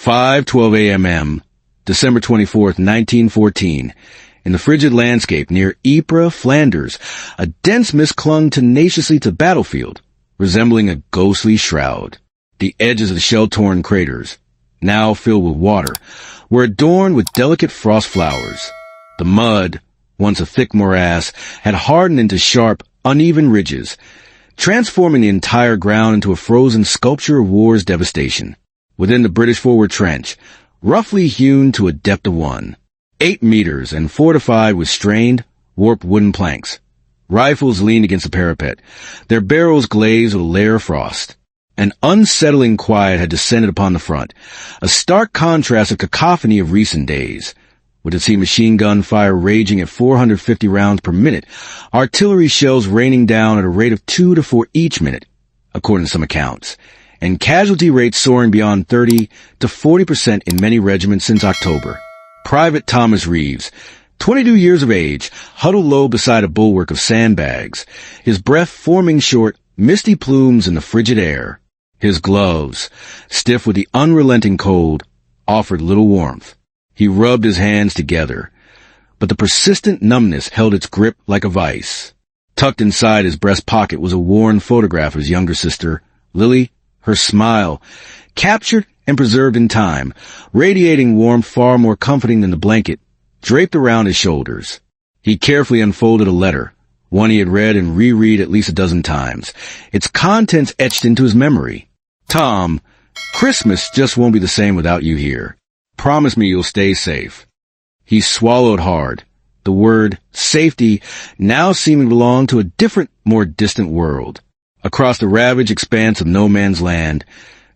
5:12 a.m., December 24th, 1914. In the frigid landscape near Ypres, Flanders, a dense mist clung tenaciously to the battlefield, resembling a ghostly shroud. The edges of the shell-torn craters, now filled with water, were adorned with delicate frost flowers. The mud, once a thick morass, had hardened into sharp, uneven ridges, transforming the entire ground into a frozen sculpture of war's devastation. Within the British forward trench, roughly hewn to a depth of 8 meters and fortified with strained, warped wooden planks. Rifles leaned against the parapet, their barrels glazed with a layer of frost. An unsettling quiet had descended upon the front, a stark contrast of cacophony of recent days. With its machine gun fire raging at 450 rounds per minute, artillery shells raining down at a rate of 2 to 4 each minute, according to some accounts, and casualty rates soaring beyond 30 to 40% in many regiments since October. Private Thomas Reeves, 22 years of age, huddled low beside a bulwark of sandbags, his breath forming short, misty plumes in the frigid air. His gloves, stiff with the unrelenting cold, offered little warmth. He rubbed his hands together, but the persistent numbness held its grip like a vice. Tucked inside his breast pocket was a worn photograph of his younger sister, Lily, her smile, captured and preserved in time, radiating warmth far more comforting than the blanket, draped around his shoulders. He carefully unfolded a letter, one he had read and reread at least a dozen times, its contents etched into his memory. Tom, Christmas just won't be the same without you here. Promise me you'll stay safe. He swallowed hard, the word safety now seeming to belong to a different, more distant world. Across the ravaged expanse of no man's land,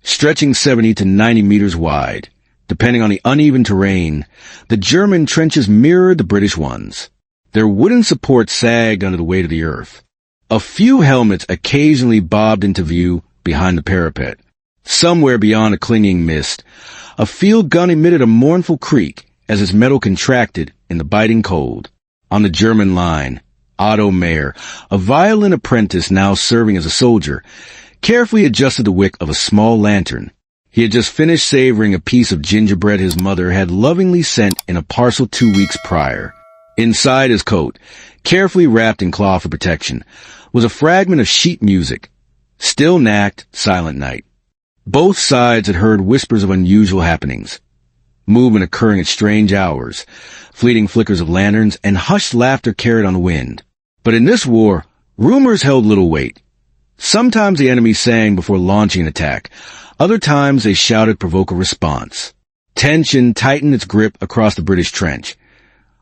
stretching 70 to 90 meters wide, depending on the uneven terrain, the German trenches mirrored the British ones. Their wooden supports sagged under the weight of the earth. A few helmets occasionally bobbed into view behind the parapet. Somewhere beyond a clinging mist, a field gun emitted a mournful creak as its metal contracted in the biting cold. On the German line, Otto Mayer, a violin apprentice now serving as a soldier, carefully adjusted the wick of a small lantern. He had just finished savoring a piece of gingerbread his mother had lovingly sent in a parcel 2 weeks prior. Inside his coat, carefully wrapped in cloth for protection, was a fragment of sheet music. Still nacked, silent night. Both sides had heard whispers of unusual happenings, movement occurring at strange hours, fleeting flickers of lanterns, and hushed laughter carried on the wind. But in this war, rumors held little weight. Sometimes the enemy sang before launching an attack. Other times they shouted to provoke a response. Tension tightened its grip across the British trench,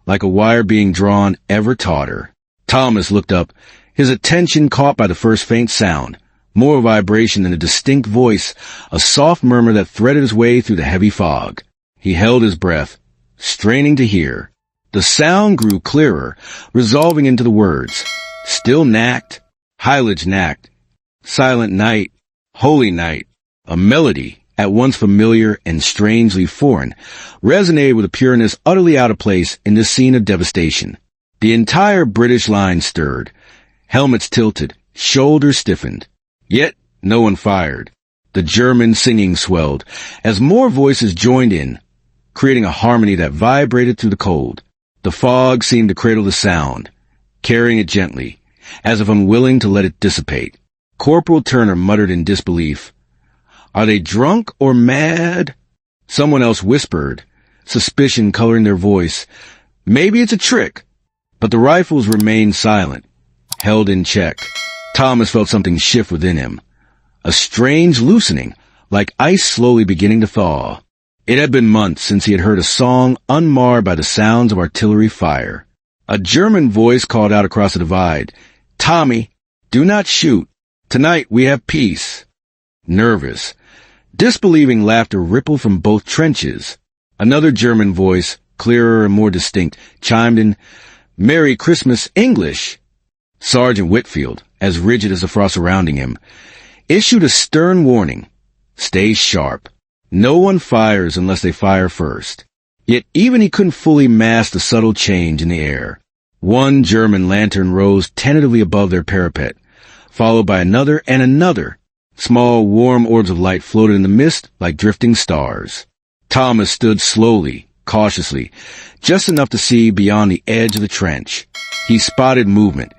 like a wire being drawn ever tauter. Thomas looked up, his attention caught by the first faint sound, more vibration than a distinct voice, a soft murmur that threaded its way through the heavy fog. He held his breath, straining to hear. The sound grew clearer, resolving into the words. Still nacked, Heilage nacked, silent night, holy night. A melody, at once familiar and strangely foreign, resonated with a pureness utterly out of place in this scene of devastation. The entire British line stirred. Helmets tilted, shoulders stiffened. Yet no one fired. The German singing swelled, as more voices joined in, creating a harmony that vibrated through the cold. The fog seemed to cradle the sound, carrying it gently, as if unwilling to let it dissipate. Corporal Turner muttered in disbelief, "Are they drunk or mad?" Someone else whispered, suspicion coloring their voice, "Maybe it's a trick." But the rifles remained silent, held in check. Thomas felt something shift within him, a strange loosening, like ice slowly beginning to thaw. It had been months since he had heard a song unmarred by the sounds of artillery fire. A German voice called out across the divide, "Tommy, do not shoot. Tonight we have peace." Nervous, disbelieving laughter rippled from both trenches. Another German voice, clearer and more distinct, chimed in, "Merry Christmas, English." Sergeant Whitfield, as rigid as the frost surrounding him, issued a stern warning. Stay sharp. No one fires unless they fire first. Yet even he couldn't fully mask the subtle change in the air. One German lantern rose tentatively above their parapet, followed by another and another. Small, warm orbs of light floated in the mist like drifting stars. Thomas stood slowly, cautiously, just enough to see beyond the edge of the trench. He spotted movement,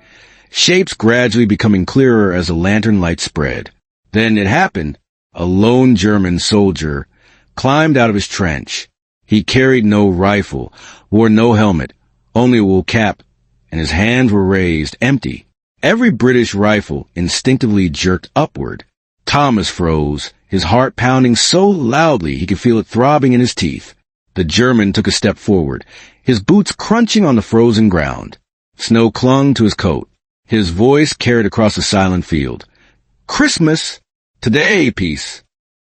shapes gradually becoming clearer as the lantern light spread. Then it happened. A lone German soldier climbed out of his trench. He carried no rifle, wore no helmet, only a wool cap, and his hands were raised, empty. Every British rifle instinctively jerked upward. Thomas froze, his heart pounding so loudly he could feel it throbbing in his teeth. The German took a step forward, his boots crunching on the frozen ground. Snow clung to his coat. His voice carried across the silent field. "Christmas! Today, peace!"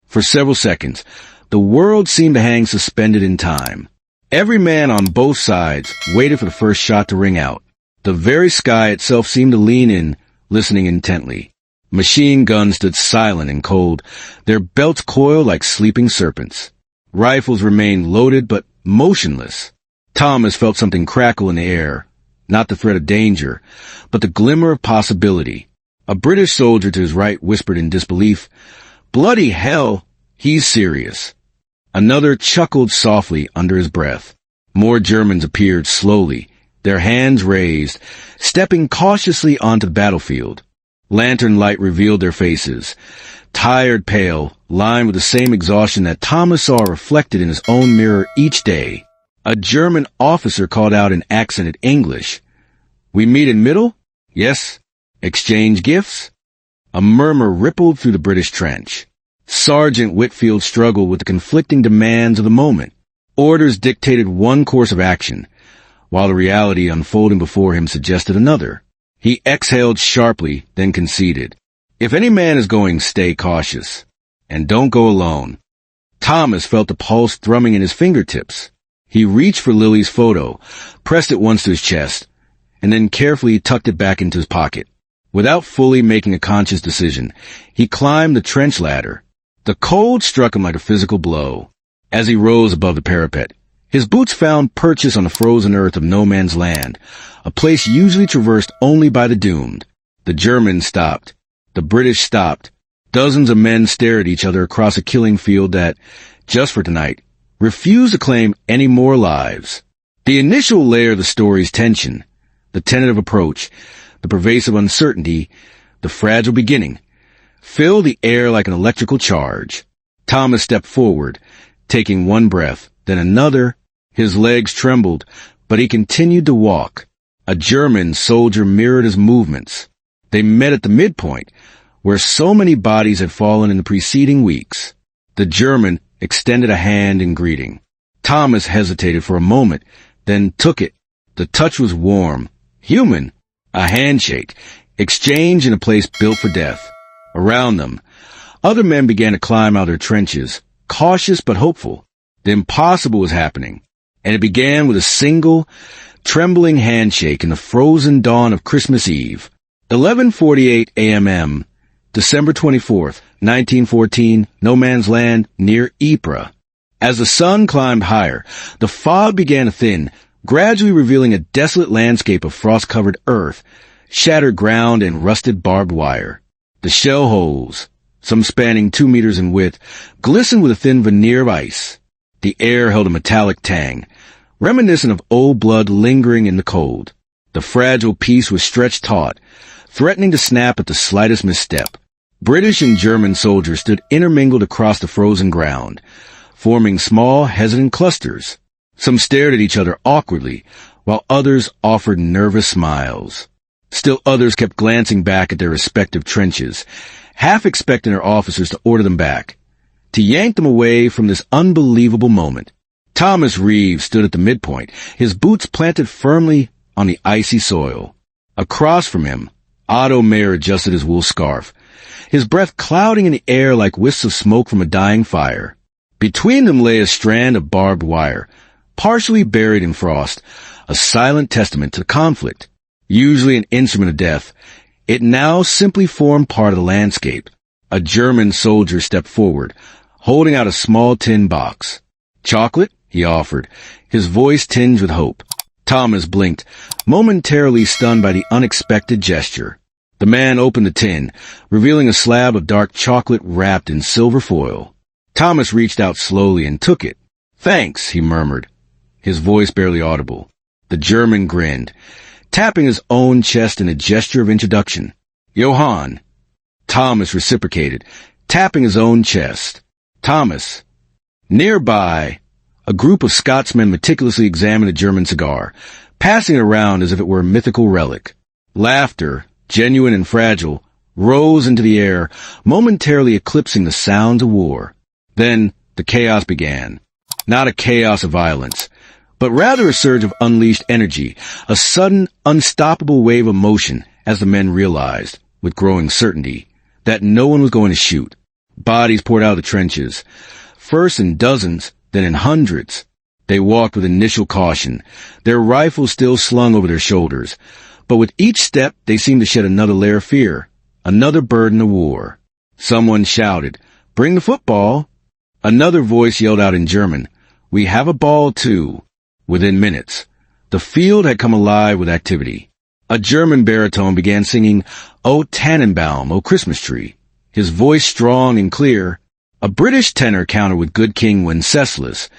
For several seconds, the world seemed to hang suspended in time. Every man on both sides waited for the first shot to ring out. The very sky itself seemed to lean in, listening intently. Machine guns stood silent and cold, their belts coiled like sleeping serpents. Rifles remained loaded but motionless. Thomas felt something crackle in the air, not the threat of danger, but the glimmer of possibility. A British soldier to his right whispered in disbelief, "Bloody hell, he's serious." Another chuckled softly under his breath. More Germans appeared slowly, their hands raised, stepping cautiously onto the battlefield. Lantern light revealed their faces, tired, pale, lined with the same exhaustion that Thomas saw reflected in his own mirror each day. A German officer called out in accented English, "We meet in middle? Yes. Exchange gifts?" A murmur rippled through the British trench. Sergeant Whitfield struggled with the conflicting demands of the moment. Orders dictated one course of action, while the reality unfolding before him suggested another. He exhaled sharply, then conceded, "If any man is going, stay cautious. And don't go alone." Thomas felt the pulse thrumming in his fingertips. He reached for Lily's photo, pressed it once to his chest, and then carefully tucked it back into his pocket. Without fully making a conscious decision, he climbed the trench ladder. The cold struck him like a physical blow. As he rose above the parapet, his boots found purchase on the frozen earth of no man's land, a place usually traversed only by the doomed. The Germans stopped. The British stopped. Dozens of men stared at each other across a killing field that, just for tonight, refused to claim any more lives. The initial layer of the story's tension, the tentative approach, the pervasive uncertainty, the fragile beginning, filled the air like an electrical charge. Thomas stepped forward, taking one breath, then another. His legs trembled, but he continued to walk. A German soldier mirrored his movements. They met at the midpoint, where so many bodies had fallen in the preceding weeks. The German extended a hand in greeting. Thomas hesitated for a moment, then took it. The touch was warm, human, a handshake, exchanged in a place built for death. Around them, other men began to climb out of their trenches, cautious but hopeful. The impossible was happening, and it began with a single, trembling handshake in the frozen dawn of Christmas Eve. 11:48 a.m., December 24th, 1914, no man's land near Ypres. As the sun climbed higher, the fog began to thin, gradually revealing a desolate landscape of frost-covered earth, shattered ground, and rusted barbed wire. The shell holes, some spanning 2 meters in width, glistened with a thin veneer of ice. The air held a metallic tang, reminiscent of old blood lingering in the cold. The fragile peace was stretched taut, threatening to snap at the slightest misstep. British and German soldiers stood intermingled across the frozen ground, forming small, hesitant clusters. Some stared at each other awkwardly, while others offered nervous smiles. Still others kept glancing back at their respective trenches, half expecting their officers to order them back, to yank them away from this unbelievable moment. Thomas Reeves stood at the midpoint, his boots planted firmly on the icy soil. Across from him, Otto Mayer adjusted his wool scarf, his breath clouding in the air like wisps of smoke from a dying fire. Between them lay a strand of barbed wire, partially buried in frost, a silent testament to the conflict. Usually an instrument of death, it now simply formed part of the landscape. A German soldier stepped forward, holding out a small tin box. "Chocolate?" he offered, his voice tinged with hope. Thomas blinked, momentarily stunned by the unexpected gesture. The man opened the tin, revealing a slab of dark chocolate wrapped in silver foil. Thomas reached out slowly and took it. "Thanks," he murmured, his voice barely audible. The German grinned, tapping his own chest in a gesture of introduction. "Johann." Thomas reciprocated, tapping his own chest. "Thomas." Nearby, a group of Scotsmen meticulously examined a German cigar, passing it around as if it were a mythical relic. Laughter, genuine and fragile, rose into the air, momentarily eclipsing the sounds of war. Then the chaos began. Not a chaos of violence, but rather a surge of unleashed energy, a sudden, unstoppable wave of motion as the men realized, with growing certainty, that no one was going to shoot. Bodies poured out of the trenches, first in dozens, then in hundreds. They walked with initial caution, their rifles still slung over their shoulders, but with each step they seemed to shed another layer of fear, another burden of war. Someone shouted, "Bring the football!" Another voice yelled out in German, "We have a ball too." Within minutes, the field had come alive with activity. A German baritone began singing, "O Tannenbaum, O Christmas Tree," his voice strong and clear. A British tenor countered with Good King Wenceslas,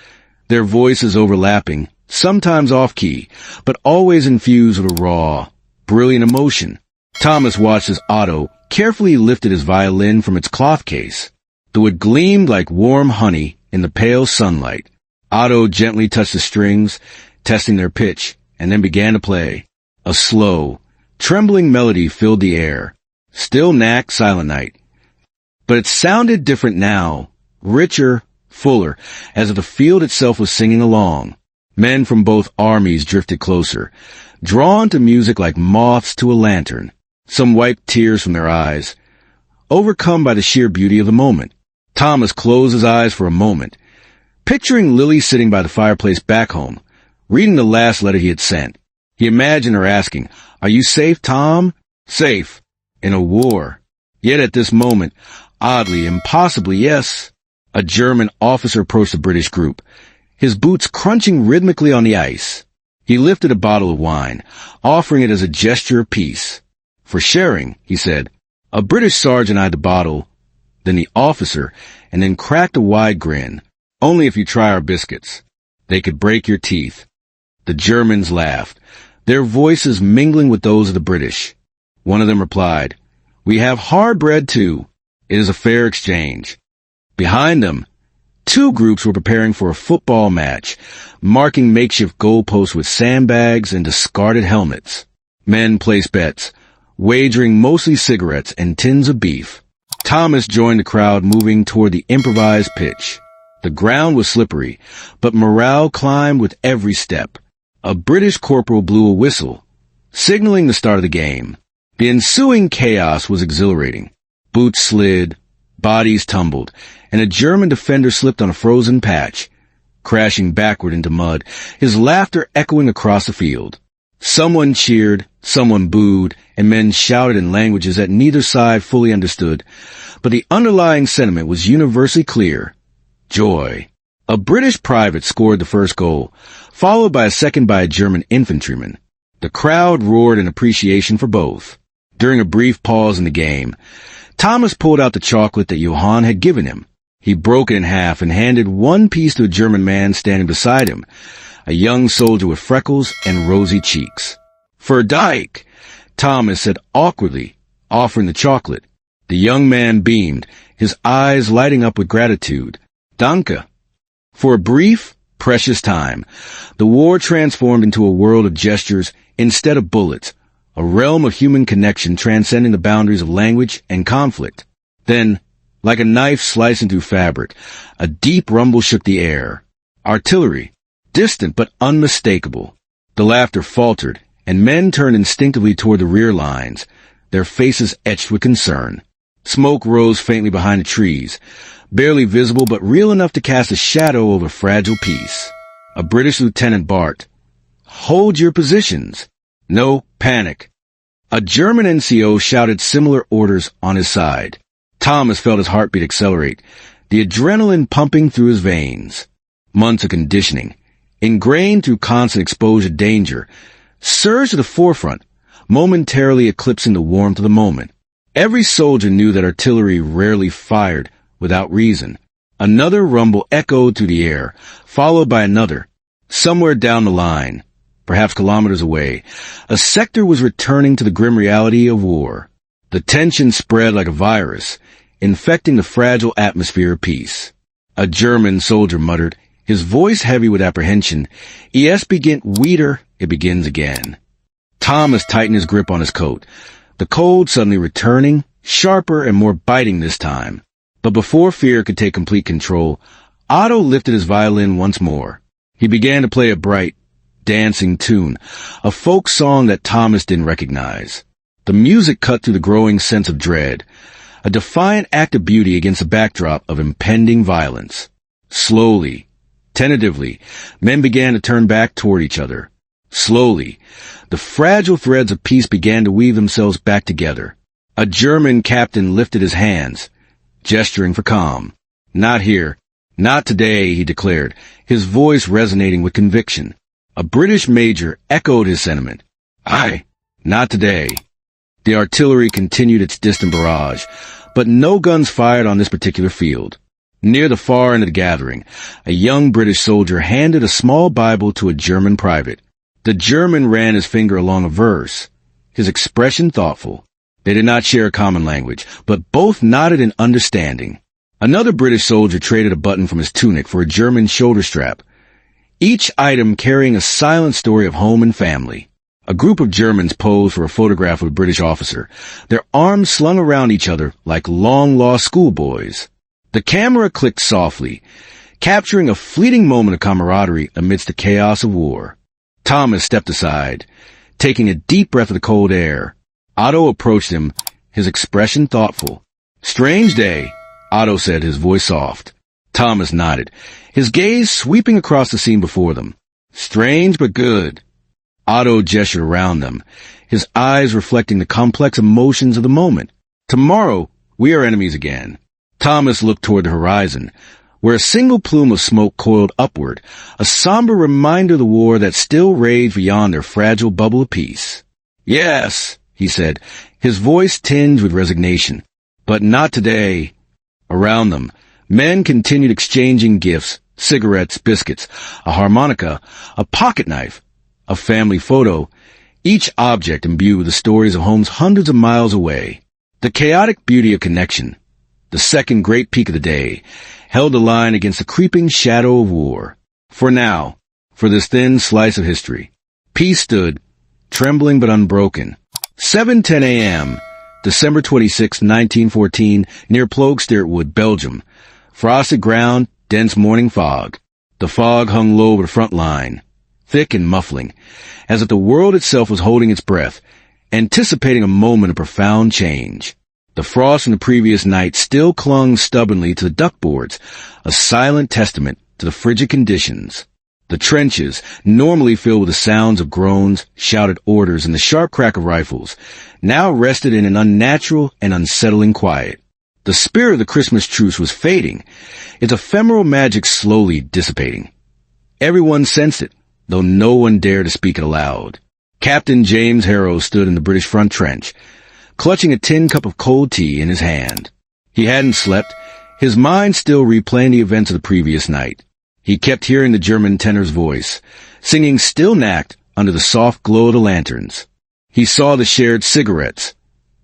their voices overlapping, sometimes off-key, but always infused with a raw, brilliant emotion. Thomas watched as Otto carefully lifted his violin from its cloth case. The wood gleamed like warm honey in the pale sunlight. Otto gently touched the strings, testing their pitch, and then began to play. A slow, trembling melody filled the air. Still Knack, Silent Night. But it sounded different now, richer, fuller, as if the field itself was singing along. Men from both armies drifted closer, drawn to music like moths to a lantern. Some wiped tears from their eyes, overcome by the sheer beauty of the moment. Thomas closed his eyes for a moment, picturing Lily sitting by the fireplace back home, reading the last letter he had sent. He imagined her asking, "Are you safe, Tom?" Safe. In a war. Yet at this moment, oddly, impossibly, yes. A German officer approached the British group, his boots crunching rhythmically on the ice. He lifted a bottle of wine, offering it as a gesture of peace. "For sharing," he said. A British sergeant eyed the bottle, then the officer, and then cracked a wide grin. "Only if you try our biscuits. They could break your teeth." The Germans laughed, their voices mingling with those of the British. One of them replied, "We have hard bread too. It is a fair exchange." Behind them, two groups were preparing for a football match, marking makeshift goalposts with sandbags and discarded helmets. Men placed bets, wagering mostly cigarettes and tins of beef. Thomas joined the crowd moving toward the improvised pitch. The ground was slippery, but morale climbed with every step. A British corporal blew a whistle, signaling the start of the game. The ensuing chaos was exhilarating. Boots slid, bodies tumbled, and a German defender slipped on a frozen patch, crashing backward into mud, his laughter echoing across the field. Someone cheered, someone booed, and men shouted in languages that neither side fully understood, but the underlying sentiment was universally clear. Joy. A British private scored the first goal, followed by a second by a German infantryman. The crowd roared in appreciation for both. During a brief pause in the game, Thomas pulled out the chocolate that Johann had given him. He broke it in half and handed one piece to a German man standing beside him, a young soldier with freckles and rosy cheeks. "For Dyke," Thomas said awkwardly, offering the chocolate. The young man beamed, his eyes lighting up with gratitude. "Danke." For a brief, precious time, the war transformed into a world of gestures instead of bullets, a realm of human connection transcending the boundaries of language and conflict. Then, like a knife slicing through fabric, a deep rumble shook the air. Artillery, distant but unmistakable. The laughter faltered, and men turned instinctively toward the rear lines, their faces etched with concern. Smoke rose faintly behind the trees, barely visible but real enough to cast a shadow over fragile peace. A British lieutenant barked, "Hold your positions. No panic." A German NCO shouted similar orders on his side. Thomas felt his heartbeat accelerate, the adrenaline pumping through his veins. Months of conditioning, ingrained through constant exposure to danger, surged to the forefront, momentarily eclipsing the warmth of the moment. Every soldier knew that artillery rarely fired without reason. Another rumble echoed through the air, followed by another. Somewhere down the line, perhaps kilometers away, a sector was returning to the grim reality of war. The tension spread like a virus, infecting the fragile atmosphere of peace. A German soldier muttered, his voice heavy with apprehension, "Es beginnt wieder, it begins again." Thomas tightened his grip on his coat, the cold suddenly returning, sharper and more biting this time. But before fear could take complete control, Otto lifted his violin once more. He began to play a bright, dancing tune, a folk song that Thomas didn't recognize. The music cut through the growing sense of dread, a defiant act of beauty against a backdrop of impending violence. Slowly, tentatively, men began to turn back toward each other. Slowly, the fragile threads of peace began to weave themselves back together. A German captain lifted his hands, gesturing for calm. "Not here. Not today," he declared, his voice resonating with conviction. A British major echoed his sentiment. "Aye, not today." The artillery continued its distant barrage, but no guns fired on this particular field. Near the far end of the gathering, a young British soldier handed a small Bible to a German private. The German ran his finger along a verse, his expression thoughtful. They did not share a common language, but both nodded in understanding. Another British soldier traded a button from his tunic for a German shoulder strap, each item carrying a silent story of home and family. A group of Germans posed for a photograph with a British officer, their arms slung around each other like long-lost schoolboys. The camera clicked softly, capturing a fleeting moment of camaraderie amidst the chaos of war. Thomas stepped aside, taking a deep breath of the cold air. Otto approached him, his expression thoughtful. "Strange day," Otto said, his voice soft. Thomas nodded, his gaze sweeping across the scene before them. "Strange but good." Otto gestured around them, his eyes reflecting the complex emotions of the moment. "Tomorrow, we are enemies again." Thomas looked toward the horizon, where a single plume of smoke coiled upward, a somber reminder of the war that still raged beyond their fragile bubble of peace. "Yes," he said, his voice tinged with resignation. "But not today." Around them, men continued exchanging gifts, cigarettes, biscuits, a harmonica, a pocket knife, a family photo, each object imbued with the stories of homes hundreds of miles away. The chaotic beauty of connection, the second great peak of the day, held the line against the creeping shadow of war. For now, for this thin slice of history, peace stood, trembling but unbroken. 7:10 a.m., December 26, 1914, near Ploegsteertwood, Belgium. Frosted ground, dense morning fog. The fog hung low over the front line, thick and muffling, as if the world itself was holding its breath, anticipating a moment of profound change. The frost from the previous night still clung stubbornly to the duckboards, a silent testament to the frigid conditions. The trenches, normally filled with the sounds of groans, shouted orders, and the sharp crack of rifles, now rested in an unnatural and unsettling quiet. The spirit of the Christmas truce was fading, its ephemeral magic slowly dissipating. Everyone sensed it, though no one dared to speak it aloud. Captain James Harrow stood in the British front trench, clutching a tin cup of cold tea in his hand. He hadn't slept, his mind still replaying the events of the previous night. He kept hearing the German tenor's voice, singing still knacked under the soft glow of the lanterns. He saw the shared cigarettes,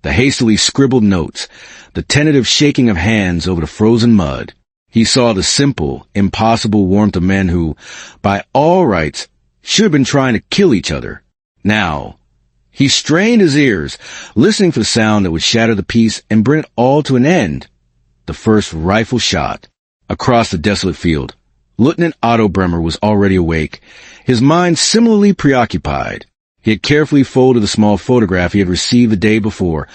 the hastily scribbled notes, the tentative shaking of hands over the frozen mud. He saw the simple, impossible warmth of men who, by all rights, should have been trying to kill each other. Now, he strained his ears, listening for the sound that would shatter the peace and bring it all to an end. The first rifle shot. Across the desolate field, Lieutenant Otto Bremer was already awake, his mind similarly preoccupied. He had carefully folded the small photograph he had received the day before,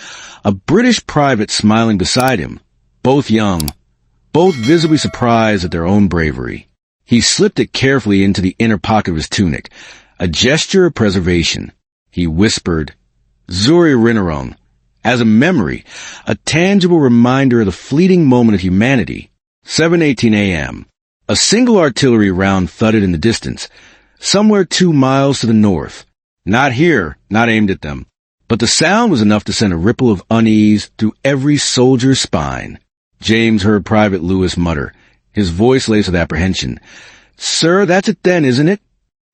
a British private smiling beside him, both young, both visibly surprised at their own bravery. He slipped it carefully into the inner pocket of his tunic, a gesture of preservation. He whispered, "Zur Erinnerung," as a memory, a tangible reminder of the fleeting moment of humanity. 7:18 a.m. A single artillery round thudded in the distance, somewhere 2 miles to the north. Not here, not aimed at them. But the sound was enough to send a ripple of unease through every soldier's spine. James heard Private Lewis mutter, his voice laced with apprehension. "Sir, that's it then, isn't it?"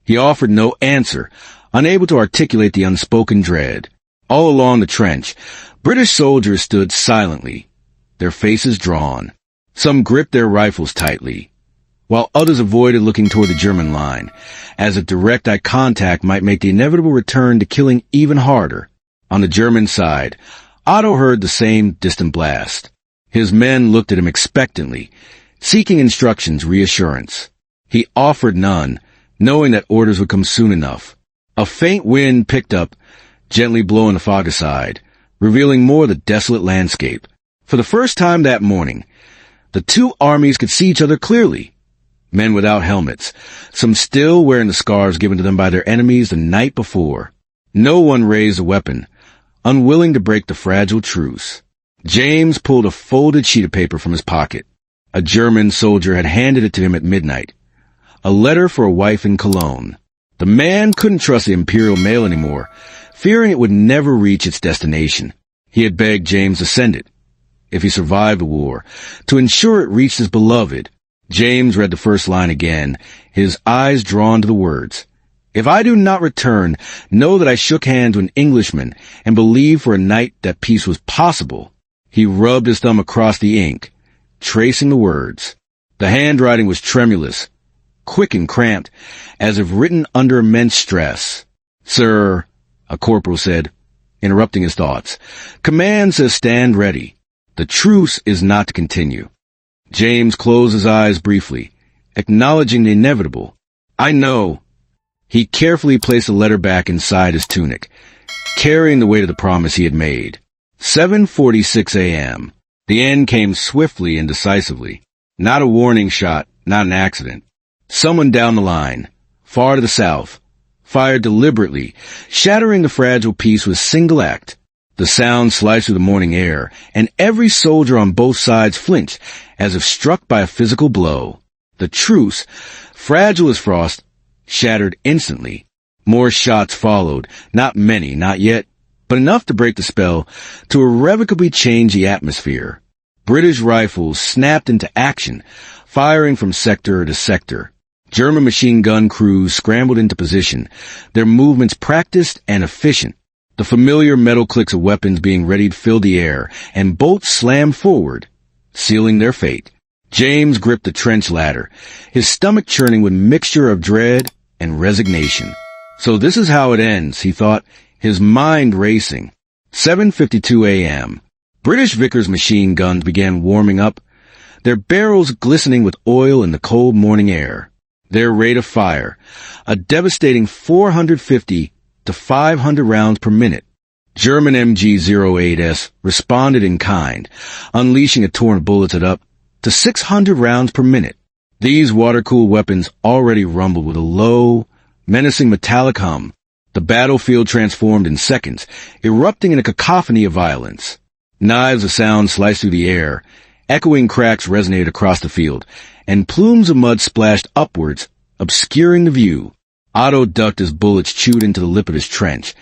He offered no answer, unable to articulate the unspoken dread. All along the trench, British soldiers stood silently, their faces drawn. Some gripped their rifles tightly, while others avoided looking toward the German line, as if direct eye contact might make the inevitable return to killing even harder. On the German side, Otto heard the same distant blast. His men looked at him expectantly, seeking instructions, reassurance. He offered none, knowing that orders would come soon enough. A faint wind picked up, gently blowing the fog aside, revealing more of the desolate landscape. For the first time that morning, the two armies could see each other clearly. Men without helmets, some still wearing the scars given to them by their enemies the night before. No one raised a weapon, unwilling to break the fragile truce. James pulled a folded sheet of paper from his pocket. A German soldier had handed it to him at midnight. A letter for a wife in Cologne. The man couldn't trust the Imperial mail anymore, fearing it would never reach its destination. He had begged James to send it, if he survived the war, to ensure it reached his beloved. James read the first line again, his eyes drawn to the words. "If I do not return, know that I shook hands with an Englishman and believed for a night that peace was possible." He rubbed his thumb across the ink, tracing the words. The handwriting was tremulous, quick and cramped, as if written under immense stress. "Sir," a corporal said, interrupting his thoughts, "command says stand ready. The truce is not to continue." James closed his eyes briefly, acknowledging the inevitable. "I know." He carefully placed the letter back inside his tunic, carrying the weight of the promise he had made. 7:46 a.m. The end came swiftly and decisively. Not a warning shot, not an accident. Someone down the line, far to the south, fired deliberately, shattering the fragile peace with a single act. The sound sliced through the morning air, and every soldier on both sides flinched, as if struck by a physical blow. The truce, fragile as frost, shattered instantly. More shots followed, not many, not yet, but enough to break the spell, to irrevocably change the atmosphere. British rifles snapped into action, firing from sector to sector. German machine gun crews scrambled into position, their movements practiced and efficient. The familiar metal clicks of weapons being readied filled the air, and bolts slammed forward, sealing their fate. James gripped the trench ladder, his stomach churning with mixture of dread and resignation. So this is how it ends, he thought, his mind racing. 7:52 a.m. British Vickers machine guns began warming up, their barrels glistening with oil in the cold morning air. Their rate of fire, a devastating 450 to 500 rounds per minute. German MG-08s responded in kind, unleashing a torrent of bullets at up to 600 rounds per minute. These water-cooled weapons already rumbled with a low, menacing metallic hum. The battlefield transformed in seconds, erupting in a cacophony of violence. Knives of sound sliced through the air, echoing cracks resonated across the field, and plumes of mud splashed upwards, obscuring the view. Otto ducked as bullets chewed into the lip of his trench,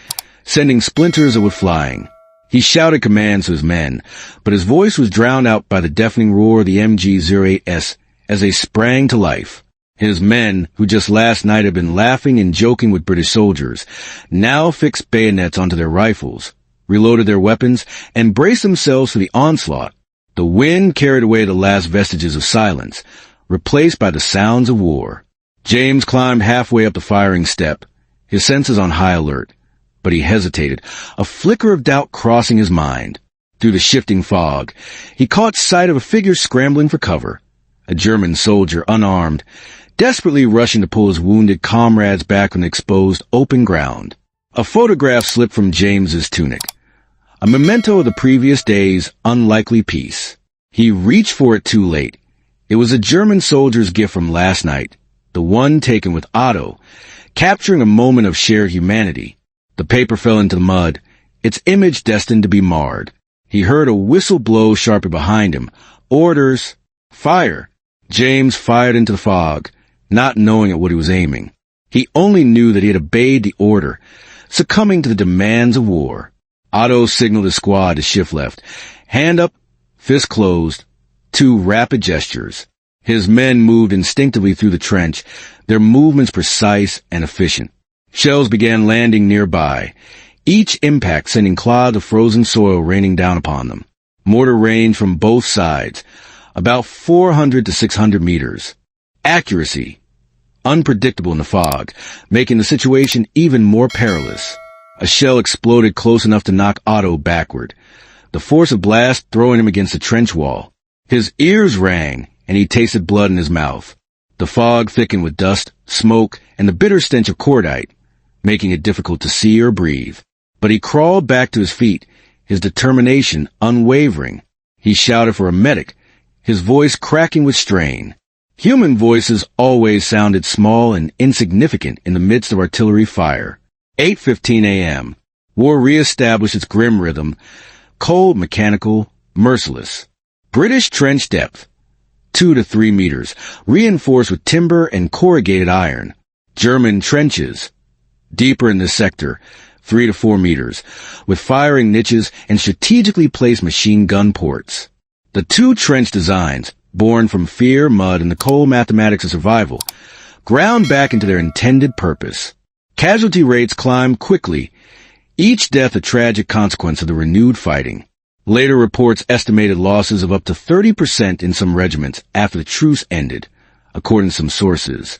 sending splinters that were flying. He shouted commands to his men, but his voice was drowned out by the deafening roar of the MG-08s as they sprang to life. His men, who just last night had been laughing and joking with British soldiers, now fixed bayonets onto their rifles, reloaded their weapons, and braced themselves for the onslaught. The wind carried away the last vestiges of silence, replaced by the sounds of war. James climbed halfway up the firing step, his senses on high alert. But he hesitated, a flicker of doubt crossing his mind. Through the shifting fog, he caught sight of a figure scrambling for cover. A German soldier, unarmed, desperately rushing to pull his wounded comrades back on the exposed open ground. A photograph slipped from James's tunic, a memento of the previous day's unlikely peace. He reached for it too late. It was a German soldier's gift from last night, the one taken with Otto, capturing a moment of shared humanity. The paper fell into the mud, its image destined to be marred. He heard a whistle blow sharply behind him. Orders. Fire. James fired into the fog, not knowing at what he was aiming. He only knew that he had obeyed the order, succumbing to the demands of war. Otto signaled his squad to shift left. Hand up, fist closed, 2 rapid gestures. His men moved instinctively through the trench, their movements precise and efficient. Shells began landing nearby, each impact sending clouds of frozen soil raining down upon them. Mortar ranged from both sides, about 400 to 600 meters. Accuracy, unpredictable in the fog, making the situation even more perilous. A shell exploded close enough to knock Otto backward, the force of blast throwing him against the trench wall. His ears rang, and he tasted blood in his mouth. The fog thickened with dust, smoke, and the bitter stench of cordite, making it difficult to see or breathe. But he crawled back to his feet, his determination unwavering. He shouted for a medic, his voice cracking with strain. Human voices always sounded small and insignificant in the midst of artillery fire. 8:15 a.m. War reestablished its grim rhythm, cold, mechanical, merciless. British trench depth, 2 to 3 meters, reinforced with timber and corrugated iron. German trenches, deeper in this sector, 3 to 4 meters, with firing niches and strategically placed machine gun ports. The two trench designs, born from fear, mud, and the cold mathematics of survival, ground back into their intended purpose. Casualty rates climbed quickly, each death a tragic consequence of the renewed fighting. Later reports estimated losses of up to 30% in some regiments after the truce ended, according to some sources.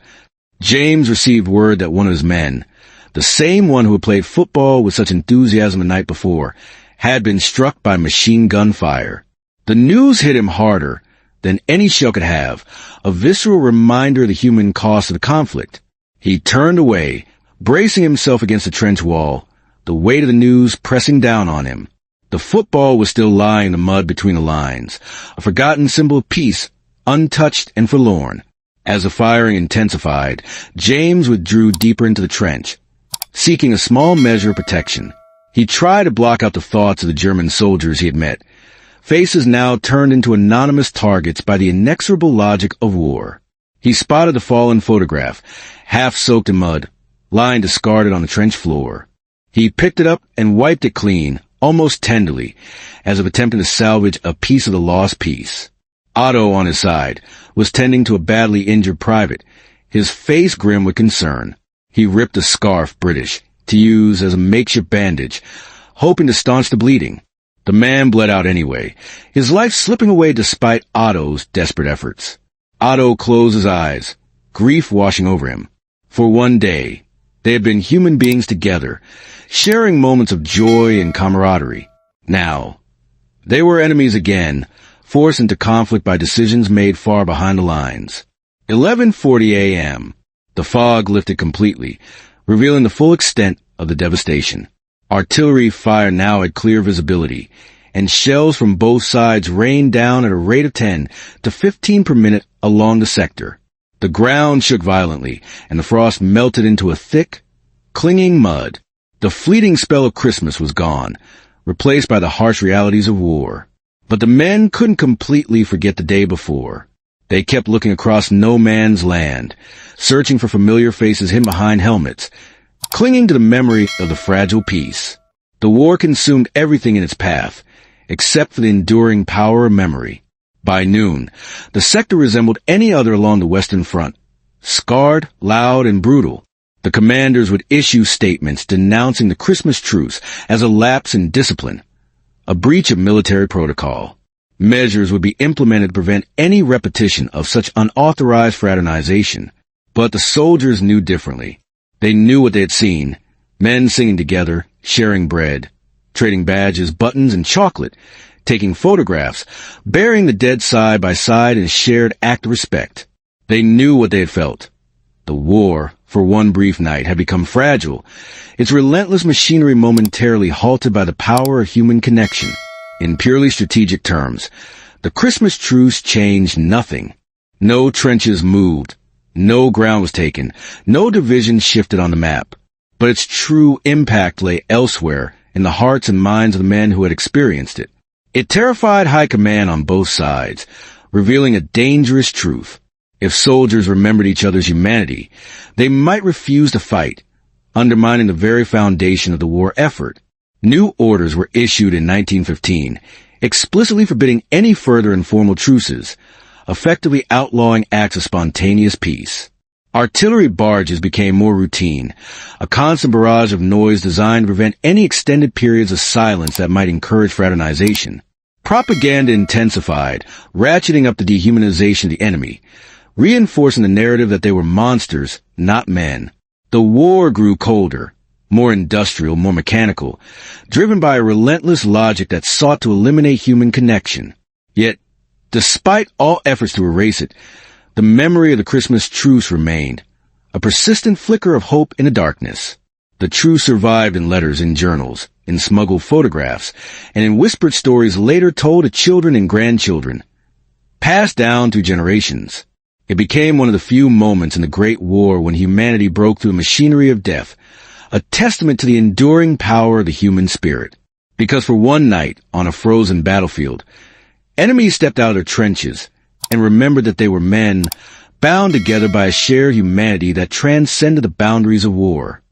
James received word that one of his men, the same one who had played football with such enthusiasm the night before, had been struck by machine gun fire. The news hit him harder than any shell could have, a visceral reminder of the human cost of the conflict. He turned away, bracing himself against the trench wall, the weight of the news pressing down on him. The football was still lying in the mud between the lines, a forgotten symbol of peace, untouched and forlorn. As the firing intensified, James withdrew deeper into the trench, seeking a small measure of protection. He tried to block out the thoughts of the German soldiers he had met, faces now turned into anonymous targets by the inexorable logic of war. He spotted the fallen photograph, half soaked in mud, lying discarded on the trench floor. He picked it up and wiped it clean, almost tenderly, as if attempting to salvage a piece of the lost piece. Otto, on his side, was tending to a badly injured private, his face grim with concern. He ripped a scarf, British, to use as a makeshift bandage, hoping to staunch the bleeding. The man bled out anyway, his life slipping away despite Otto's desperate efforts. Otto closed his eyes, grief washing over him. For one day, they had been human beings together, sharing moments of joy and camaraderie. Now, they were enemies again, forced into conflict by decisions made far behind the lines. 11:40 a.m. The fog lifted completely, revealing the full extent of the devastation. Artillery fire now had clear visibility, and shells from both sides rained down at a rate of 10 to 15 per minute along the sector. The ground shook violently, and the frost melted into a thick, clinging mud. The fleeting spell of Christmas was gone, replaced by the harsh realities of war. But the men couldn't completely forget the day before. They kept looking across no man's land, searching for familiar faces hidden behind helmets, clinging to the memory of the fragile peace. The war consumed everything in its path, except for the enduring power of memory. By noon, the sector resembled any other along the Western Front, scarred, loud, and brutal. The commanders would issue statements denouncing the Christmas truce as a lapse in discipline, a breach of military protocol. Measures would be implemented to prevent any repetition of such unauthorized fraternization. But the soldiers knew differently. They knew what they had seen, men singing together, sharing bread, trading badges, buttons, and chocolate, taking photographs, burying the dead side by side in a shared act of respect. They knew what they had felt. The war, for one brief night, had become fragile, its relentless machinery momentarily halted by the power of human connection. In purely strategic terms, the Christmas truce changed nothing. No trenches moved, no ground was taken, no division shifted on the map. But its true impact lay elsewhere in the hearts and minds of the men who had experienced it. It terrified high command on both sides, revealing a dangerous truth. If soldiers remembered each other's humanity, they might refuse to fight, undermining the very foundation of the war effort. New orders were issued in 1915, explicitly forbidding any further informal truces, effectively outlawing acts of spontaneous peace. Artillery barges became more routine, a constant barrage of noise designed to prevent any extended periods of silence that might encourage fraternization. Propaganda intensified, ratcheting up the dehumanization of the enemy, reinforcing the narrative that they were monsters, not men. The war grew colder, more industrial, more mechanical, driven by a relentless logic that sought to eliminate human connection. Yet, despite all efforts to erase it, the memory of the Christmas truce remained, a persistent flicker of hope in the darkness. The truce survived in letters, in journals, in smuggled photographs, and in whispered stories later told to children and grandchildren, passed down through generations. It became one of the few moments in the Great War when humanity broke through a machinery of death, a testament to the enduring power of the human spirit. Because for one night, on a frozen battlefield, enemies stepped out of their trenches and remembered that they were men, bound together by a shared humanity that transcended the boundaries of war.